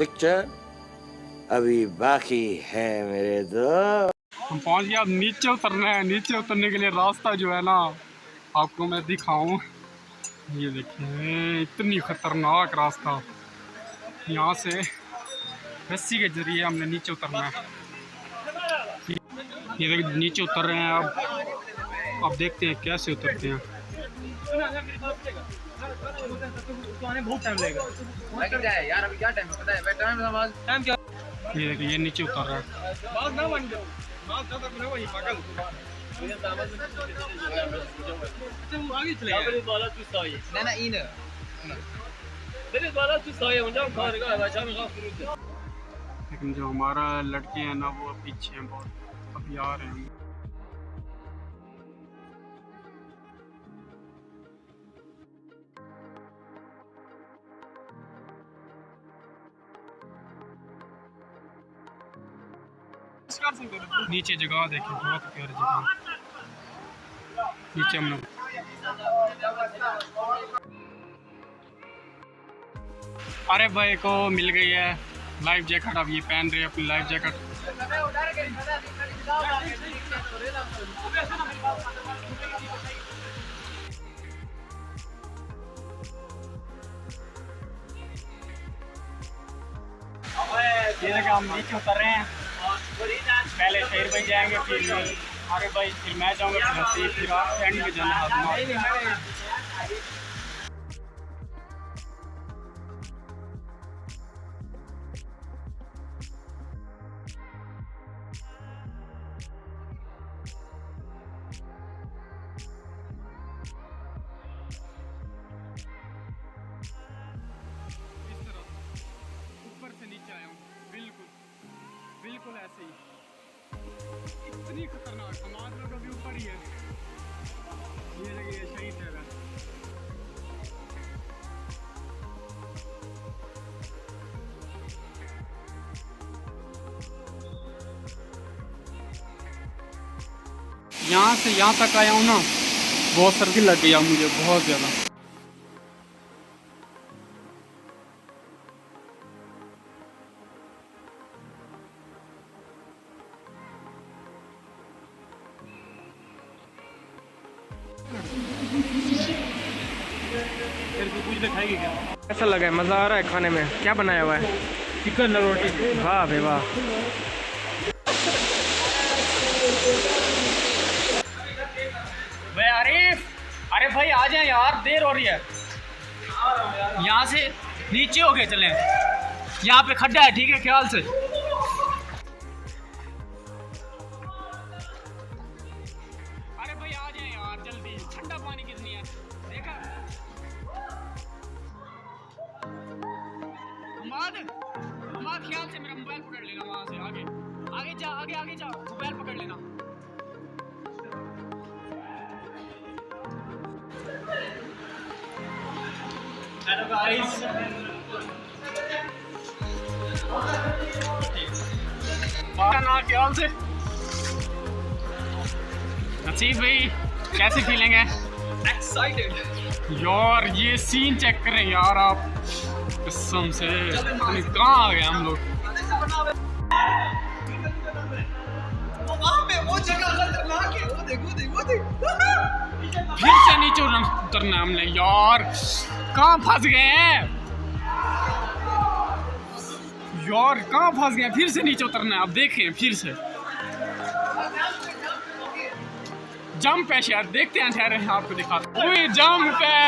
Picture अभी बाकी है मेरे दोस्त। हम पहुंच गए। अब नीचे उतरना है। नीचे उतरने के लिए रास्ता जो है ना आपको मैं दिखाऊं। ये देखिए इतनी खतरनाक रास्ता। यहाँ से रस्सी के जरिए हमने नीचे उतरना है। ये देखिए नीचे उतर रहे हैं। अब देखते हैं कैसे उतरते हैं। बहुत टाइम लगेगा यार। अभी क्या टाइम है पता है? टाइम क्या? ये देखिए ये नीचे उतर रहा है। लेकिन जो हमारा लड़के हैं ना वो पीछे हैं बहुत। अभी आ रहे हैं। नीचे जगह देखिए बहुत प्यारी जगह। नीचे हम लोग अरे भाई को मिल गई है लाइफ जैकेट। अब ये पहन रहे हैं अपनी लाइफ जैकेट। ये देखिए हम नीचे उतर रहे हैं। पहले शेर भाई जाएंगे फिर अरे भाई फिर मैं जाऊंगा फिर एंड में जाना है। ऊपर से नीचे आया हूँ बिल्कुल बिल्कुल ऐसे ही। इतनी खतरनाक समाज लोग अभी ऊपर ही है। ये लगे शहीद जगह। यहाँ से यहाँ तक आया हूँ ना बहुत सर्दी लग गई मुझे बहुत ज़्यादा। कैसा लगा है? मज़ा आ रहा है खाने में? क्या बनाया हुआ है? चिकन रोटी। वाह भाई वाह। भाई आरिफ अरे भाई आ जाए यार देर हो रही है। यहाँ से नीचे हो गए चले। यहाँ पे खड्डा है ठीक है ख्याल से। अरे भाई आ जाए यार जल्दी। ठंडा पानी कितनी है देखा। हमाद ख्याल से मेरा मोबाइल पकड़ लेना। वहाँ से आगे आगे जा आगे जा मोबाइल पकड़ लेना। हेलो गाइस ना ख्याल से। नसीब भाई कैसी फीलिंग है? एक्साइटेड यार ये सीन चेक करें यार आप कसम से। कहाँ आ गए हम लोग? वो जगह खतरनाक है। वो देख फिर से नीचे उतरना हमने यार। कहाँ फंस गए हैं यार? कहाँ फंस गए? फिर से नीचे उतरना है। अब देखें फिर से जंप है शायद। देखते हैं ठहरे हैं आपको दिखाते। ओए जंप है।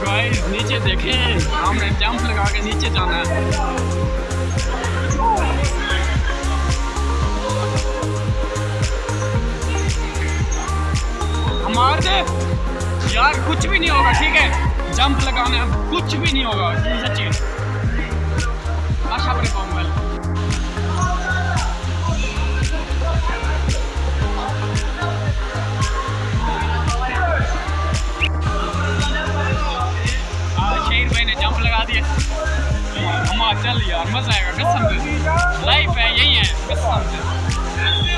गाइस नीचे देखें हमने जंप लगा के नीचे जाना है। हमारे से यार कुछ भी नहीं होगा ठीक है। जंप लगाने कुछ भी नहीं होगा सच्ची। आशा करें मोबाइल शेर भाई ने जंप लगा दिया। हम चल यार मजा आएगा कसम से। लाइफ है यही है कसम से।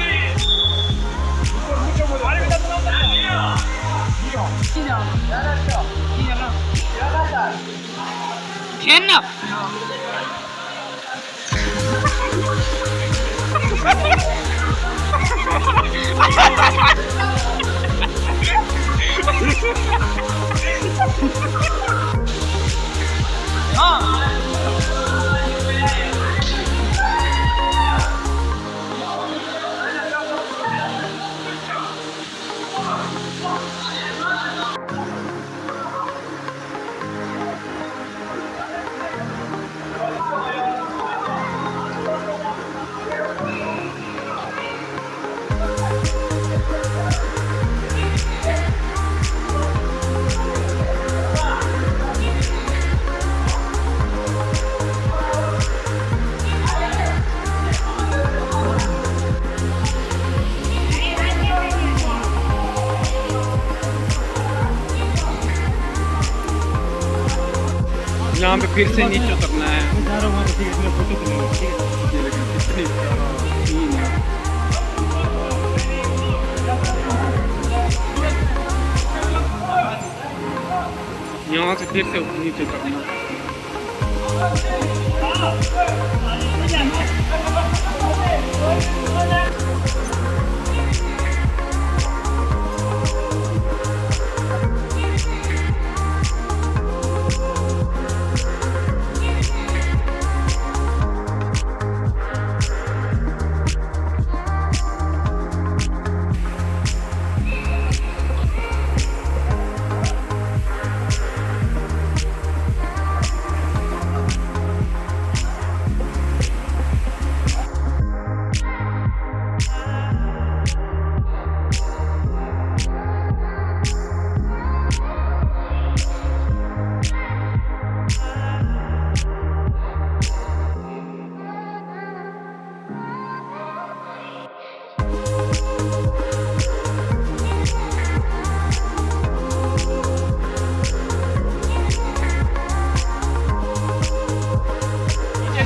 खेलना यहाँ पे फिर से नीचे उतरना है। यहाँ से फिर से नीचे उतरना है।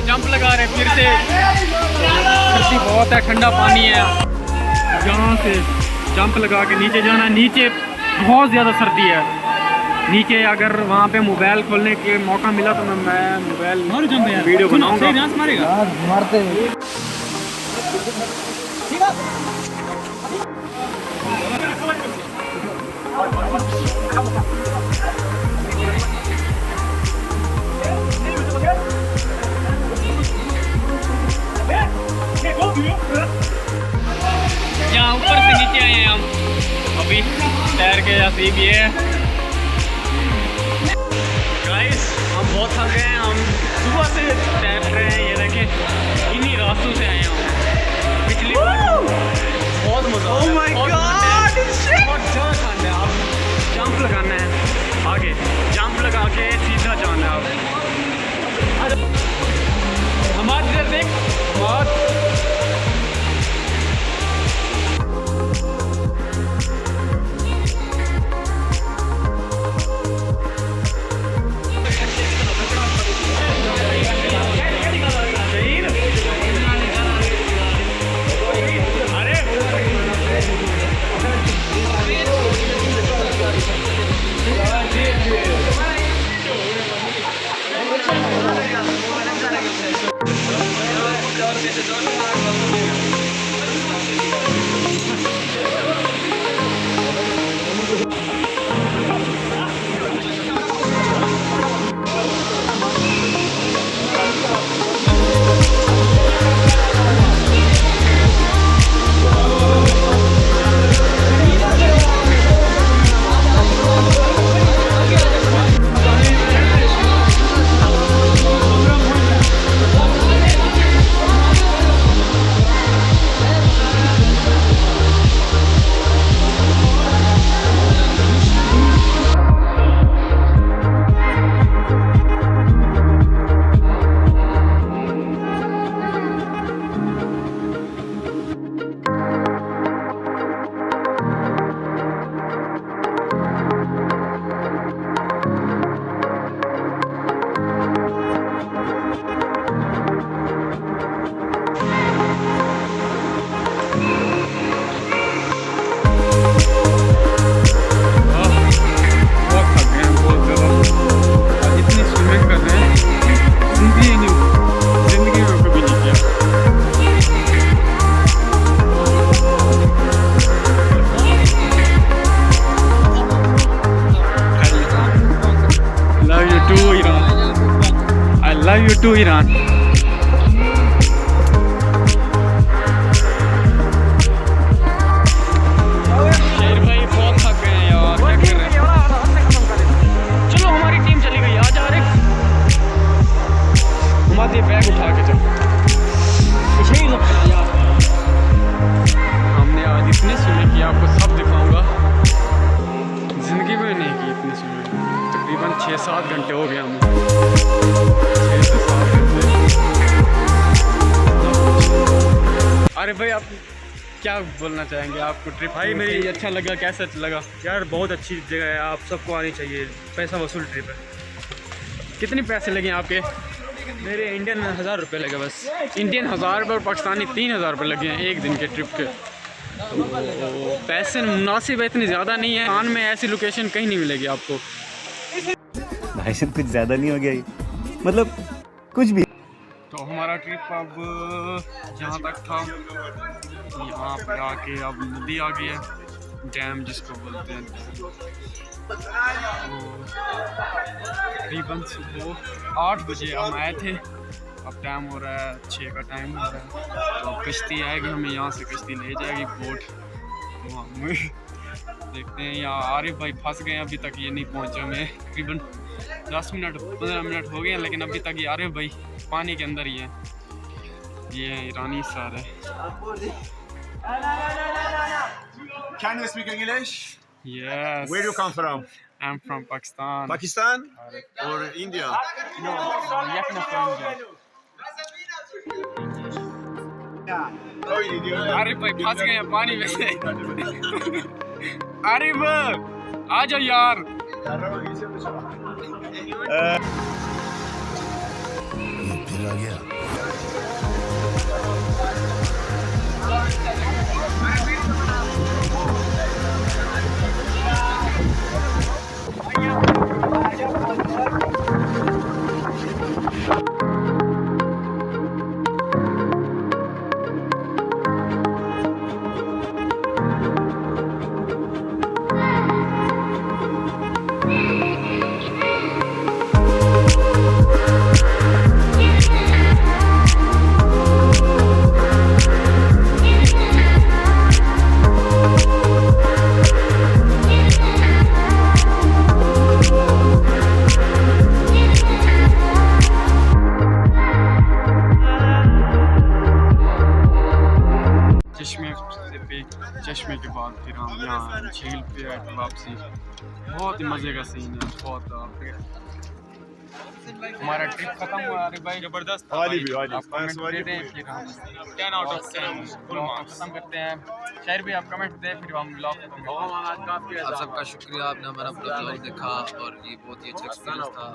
जंप लगा रहे फिर से, सर्दी बहुत है, ठंडा पानी है। यहाँ से जंप लगा के नीचे जाना। नीचे बहुत ज़्यादा सर्दी है। नीचे अगर वहाँ पे मोबाइल खोलने के मौका मिला तो मैं मोबाइल वीडियो बनाऊंगा। मारते यहाँ ऊपर से नीचे आए हैं हम अभी तैर के। या सीख ये गाइस, हम बहुत थक गए हैं। हम सुबह से तैर रहे हैं। ये देखें, इन्हीं रास्तों से आए हैं हम। पिछली बार बहुत मजा आया। बहुत ज़्यादा ठंड है। आप जंप लगाना है, आगे जंप लगा के सीधा जाना है। आप हमारे इधर देख, बहुत you to Iran. शेर भाई बहुत थक गए हैं यार, क्या कर रहे हैं। चलो हमारी टीम चली गई, आ जा रहे हमारे बैग उठा के चलो। हमने आज इतने स्विमिंग की, आपको सब दिखाऊंगा। जिंदगी में नहीं की इतनी स्विमिंग, तकरीबन 6-7 घंटे हो गए हमें। 6 से 7 घंटे। अरे भाई आप क्या बोलना चाहेंगे, आपको ट्रिप भाई मेरी अच्छा लगा, कैसा लगा? यार बहुत अच्छी जगह है, आप सबको आनी चाहिए, पैसा वसूल ट्रिप है। कितने पैसे लगे आपके? मेरे इंडियन 1000 रुपये लगे बस। इंडियन 1000 रुपये और पाकिस्तानी 3000 रुपये लगे हैं एक दिन के ट्रिप के। तो पैसे मुनासिब है, इतनी ज़्यादा नहीं है। कान में ऐसी लोकेशन कहीं नहीं मिलेगी आपको। भाई साहब कुछ ज़्यादा नहीं हो गया ये, मतलब कुछ भी। तो हमारा ट्रिप अब यहाँ तक था। यहाँ पे आके अब नदी आ गई है, डैम जिसको बोलते हैं। तो तकरीबन सुबह 8 बजे हम आए थे, अब टाइम हो रहा है 6 का टाइम हो रहा है। तो अब कश्ती आएगी, हमें यहाँ से कश्ती ले जाएगी बोट। तो हम देखते हैं। यहाँ आरिफ भाई फंस गए हैं, अभी तक ये नहीं पहुँचे। हमें तकरीबन 10 मिनट 15 मिनट हो गए हैं, लेकिन अभी तक ये आरिफ भाई पानी के अंदर ही है। ये है ईरानी सर है। Can you speak English? Yes. Where you come from? I'm from Pakistan. Pakistan or India? No, Yakna from India. Oh, India. Arif भाई फंस गए हैं पानी में से। आरिफ आ जाओ यार। चश्मे के बाद फिर हम यहाँ झील पे आए थे वापसी। बहुत ही मज़े का सीन है, बहुत। हमारा ट्रिप खत्म हुआ। अरे भाई जबरदस्त था भाई। आप कमेंट दे दें, फिर हम 10 आउट ऑफ 10 फुल मार्क्स खत्म करते हैं। शायर भी आप कमेंट दें, फिर हम ब्लॉग खत्म करते हैं। आप सबका शुक्रिया, आपने हमारा ब्लॉग देखा और ये बहुत ही अच्छा एक्सपीरियंस था।